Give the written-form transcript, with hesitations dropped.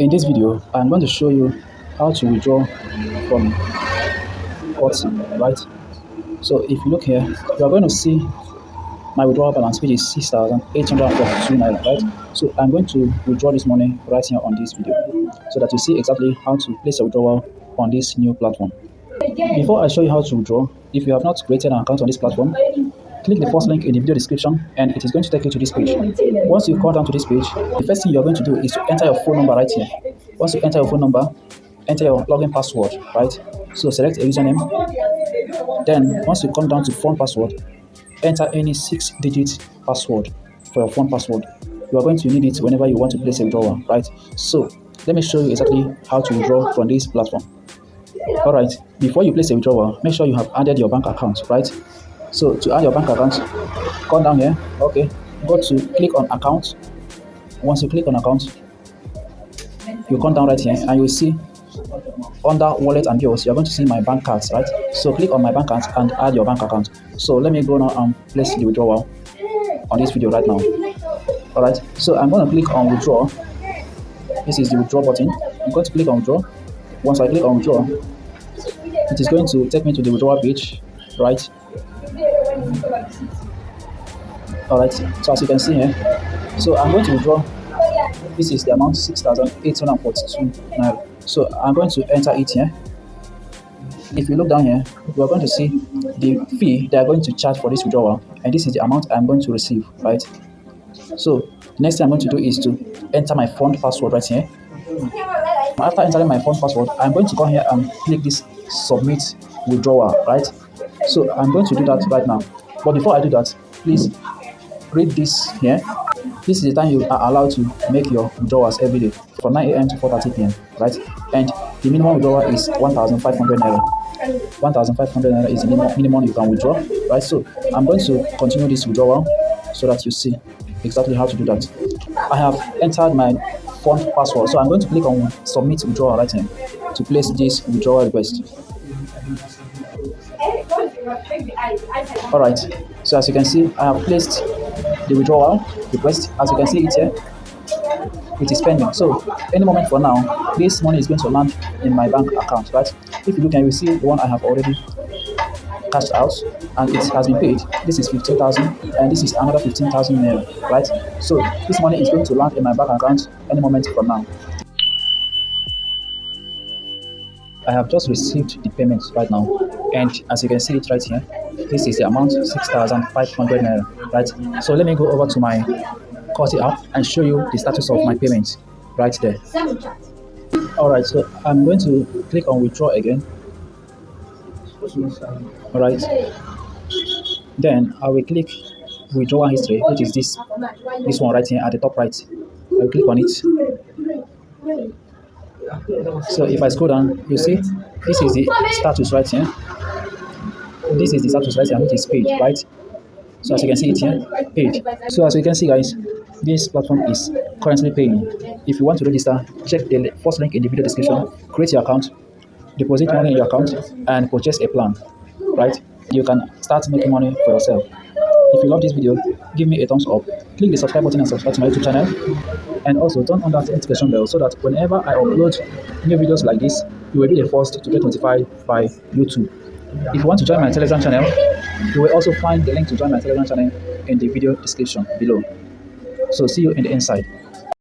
In this video, I'm going to show you how to withdraw from COTY, right? So if you look here, you are going to see my withdrawal balance, which is 6,842 naira, right? So I'm going to withdraw this money right here on this video so that you see exactly how to place a withdrawal on this new platform. Before I show you how to withdraw, if you have not created an account on this platform, click the first link in the video description and it is going to take you to this page. Once you come down to this page, the first thing you're going to do is to enter your phone number right here. Once you enter your phone number, enter your login password, right? So select a username. Then once you come down to phone password, enter any 6-digit password for your phone password. You are going to need it whenever you want to place a withdrawal, right? So let me show you exactly how to withdraw from this platform. All right, before you place a withdrawal, make sure you have added your bank account, right? So to add your bank account, come down here, okay, go to click on account. Once you click on account, you come down right here and you will see under wallet and bills, you're going to see my bank cards, right? So click on my bank account and add your bank account. So let me go now and place the withdrawal on this video right now. All right, so I'm going to click on withdraw. This is the withdraw button. I'm going to click on withdraw. Once I click on withdraw, it is going to take me to the withdrawal page, right? Alright, so as you can see here, so I'm going to withdraw. This is the amount 6,842 naira. So I'm going to enter it here. If you look down here, you are going to see the fee they are going to charge for this withdrawal, and this is the amount I'm going to receive, right? So the next thing I'm going to do is to enter my fund password right here. After entering my fund password, I'm going to come here and click this submit withdrawal, right? So I'm going to do that right now. But before I do that, please read this here. This is the time you are allowed to make your withdrawals every day from 9 a.m. to 4:30 p.m. right? And the minimum withdrawal is 1,500 naira. 1,500 naira is the minimum you can withdraw, right? So I'm going to continue this withdrawal so that you see exactly how to do that. I have entered my fund password, so I'm going to click on submit withdrawal right here to place this withdrawal request. Alright, so as you can see, I have placed the withdrawal request. As you can see it here, it is pending. So any moment from now, this money is going to land in my bank account, right? If you look and you see the one I have already cashed out and it has been paid. This is 15,000 and this is another 15,000 naira, right? So this money is going to land in my bank account any moment from now. I have just received the payment right now, and as you can see it right here, this is the amount 6,500 naira, right? So let me go over to my COTY app and show you the status of my payment right there. Alright, so I'm going to click on withdraw again. Alright, then I will click withdrawal history, which is this one right here at the top right. I will click on it. So if I scroll down, you see this is the status right here. This is the status right here, which is paid, right? So as you can see it here, paid. So as you can see, guys, this platform is currently paying. If you want to register, check the first link in the video description. Create your account, deposit money in your account, and purchase a plan, right? You can start making money for yourself. If you love this video, give me a thumbs up. Click the subscribe button and subscribe to my YouTube channel. And also turn on that notification bell so that whenever I upload new videos like this, you will be the first to get notified by YouTube. If you want to join my Telegram channel, you will also find the link to join my Telegram channel in the video description below. So see you in the inside.